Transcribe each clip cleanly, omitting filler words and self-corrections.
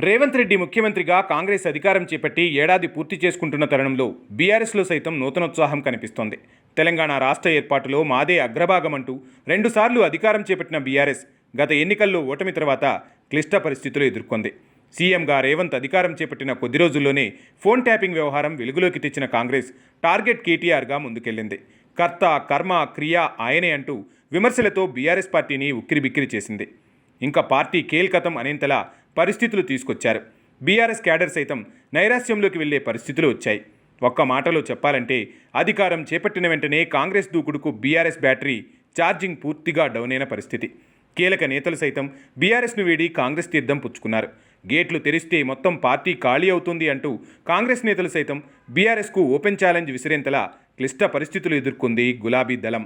రేవంత్ రెడ్డి ముఖ్యమంత్రిగా కాంగ్రెస్ అధికారం చేపట్టి ఏడాది పూర్తి చేసుకుంటున్న తరుణంలో బీఆర్ఎస్లో సైతం నూతనోత్సాహం కనిపిస్తోంది. తెలంగాణ రాష్ట్ర ఏర్పాటులో మాదే అగ్రభాగమంటూ రెండుసార్లు అధికారం చేపట్టిన బీఆర్ఎస్ గత ఎన్నికల్లో ఓటమి తర్వాత క్లిష్ట పరిస్థితులు ఎదుర్కొంది. సీఎంగా రేవంత్ అధికారం చేపట్టిన కొద్ది రోజుల్లోనే ఫోన్ ట్యాపింగ్ వ్యవహారం వెలుగులోకి తెచ్చిన కాంగ్రెస్ టార్గెట్ కేటీఆర్గా ముందుకెళ్లింది. కర్త కర్మ క్రియ ఆయనే అంటూ విమర్శలతో బీఆర్ఎస్ పార్టీని ఉక్కిరిబిక్కిరి చేసింది. ఇంకా పార్టీ కేల్కతం అనేంతలా పరిస్థితులు తీసుకొచ్చారు. బీఆర్ఎస్ క్యాడర్ సైతం నైరాశ్యంలోకి వెళ్లే పరిస్థితులు వచ్చాయి. ఒక్క మాటలో చెప్పాలంటే అధికారం చేపట్టిన వెంటనే కాంగ్రెస్ దూకుడుకు బీఆర్ఎస్ బ్యాటరీ ఛార్జింగ్ పూర్తిగా డౌన్ అయిన పరిస్థితి. కీలక నేతలు సైతం బీఆర్ఎస్ను వీడి కాంగ్రెస్ తీర్థం పుచ్చుకున్నారు. గేట్లు తెరిస్తే మొత్తం పార్టీ ఖాళీ అవుతుంది అంటూ కాంగ్రెస్ నేతలు సైతం బీఆర్ఎస్కు ఓపెన్ ఛాలెంజ్ విసిరేంతలా క్లిష్ట పరిస్థితులు ఎదుర్కొంది గులాబీ దళం.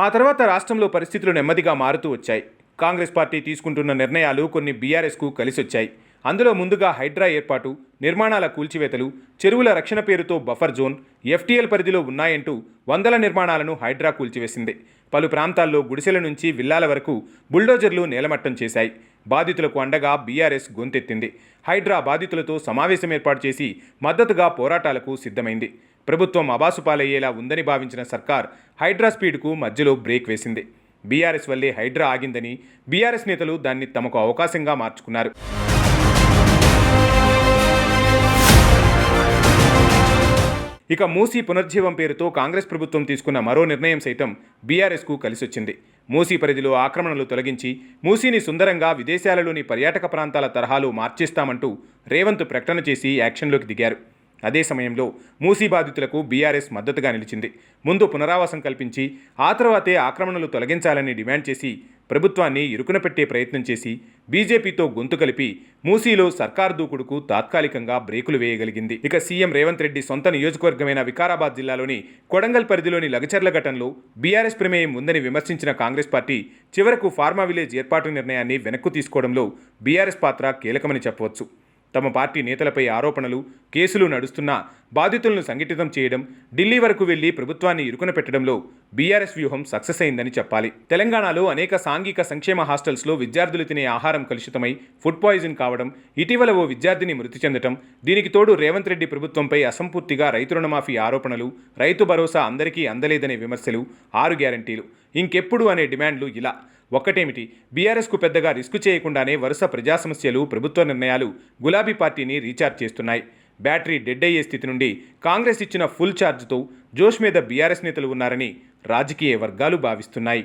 ఆ తర్వాత రాష్ట్రంలో పరిస్థితులు నెమ్మదిగా మారుతూ వచ్చాయి. కాంగ్రెస్ పార్టీ తీసుకుంటున్న నిర్ణయాలు కొన్ని బీఆర్ఎస్కు కలిసొచ్చాయి. అందులో ముందుగా హైడ్రా ఏర్పాటు, నిర్మాణాల కూల్చివేతలు, చెరువుల రక్షణ పేరుతో బఫర్ జోన్, ఎఫ్టీఎల్ పరిధిలో ఉన్నాయంటూ వందల నిర్మాణాలను హైడ్రా కూల్చివేసింది. పలు ప్రాంతాల్లో గుడిసెల నుంచి విల్లాల వరకు బుల్డోజర్లు నేలమట్టం చేశాయి. బాధితులకు అండగా బీఆర్ఎస్ గొంతెత్తింది. హైడ్రా బాధితులతో సమావేశం ఏర్పాటు చేసి మద్దతుగా పోరాటాలకు సిద్ధమైంది. ప్రభుత్వం అబాసుపాలయ్యేలా ఉందని భావించిన సర్కార్ హైడ్రా స్పీడ్కు మధ్యలో బ్రేక్ వేసింది. బీఆర్ఎస్ వల్లే హైడ్రా ఆగిందని బీఆర్ఎస్ నేతలు దాన్ని తమకు అవకాశంగా మార్చుకున్నారు. ఇక మూసీ పునర్జీవం పేరుతో కాంగ్రెస్ ప్రభుత్వం తీసుకున్న మరో నిర్ణయం సైతం బీఆర్ఎస్కు కలిసొచ్చింది. మూసీ పరిధిలో ఆక్రమణలు తొలగించి మూసీని సుందరంగా విదేశాలలోని పర్యాటక ప్రాంతాల తరహాలో మార్చేస్తామంటూ రేవంత్ ప్రకటన చేసి యాక్షన్లోకి దిగారు. అదే సమయంలో మూసీ బాధితులకు బీఆర్ఎస్ మద్దతుగా నిలిచింది. ముందు పునరావాసం కల్పించి ఆ తర్వాతే ఆక్రమణలు తొలగించాలని డిమాండ్ చేసి ప్రభుత్వాన్ని ఇరుకున పెట్టే ప్రయత్నం చేసి బీజేపీతో గొంతు కలిపి మూసీలో సర్కారు దూకుడుకు తాత్కాలికంగా బ్రేకులు వేయగలిగింది. ఇక సీఎం రేవంత్ రెడ్డి సొంత నియోజకవర్గమైన వికారాబాద్ జిల్లాలోని కొడంగల్ పరిధిలోని లగచర్ల ఘటనలో బీఆర్ఎస్ ప్రమేయం ఉందని విమర్శించిన కాంగ్రెస్ పార్టీ చివరకు ఫార్మా విలేజ్ ఏర్పాటు నిర్ణయాన్ని వెనక్కు తీసుకోవడంలో బీఆర్ఎస్ పాత్ర కీలకమని చెప్పవచ్చు. తమ పార్టీ నేతలపై ఆరోపణలు, కేసులు నడుస్తున్నా బాధితులను సంఘటితం చేయడం, ఢిల్లీ వరకు వెళ్లి ప్రభుత్వాన్ని ఇరుకున పెట్టడంలో బీఆర్ఎస్ వ్యూహం సక్సెస్ అయిందని చెప్పాలి. తెలంగాణలో అనేక సాంఘిక సంక్షేమ హాస్టల్స్లో విద్యార్థులు తినే ఆహారం కలుషితమై ఫుడ్ పాయిజన్ కావడం, ఇటీవల ఓ విద్యార్థిని మృతి చెందడం, దీనికి తోడు రేవంత్ రెడ్డి ప్రభుత్వంపై అసంపూర్తిగా రైతు రుణమాఫీ ఆరోపణలు, రైతు భరోసా అందరికీ అందలేదనే విమర్శలు, 6 గ్యారంటీలు, ఇంకెప్పుడు అనే డిమాండ్లు, ఇలా ఒక్కటేమిటి బీఆర్ఎస్కు పెద్దగా రిస్క్ చేయకుండానే వరుస ప్రజా సమస్యలు, ప్రభుత్వ నిర్ణయాలు గులాబీ పార్టీని రీఛార్జ్ చేస్తున్నాయి. బ్యాటరీ డెడ్ అయ్యే స్థితి నుండి కాంగ్రెస్ ఇచ్చిన ఫుల్ ఛార్జ్తో జోష్ మీద బీఆర్ఎస్ నేతలు ఉన్నారని రాజకీయ వర్గాలు భావిస్తున్నాయి.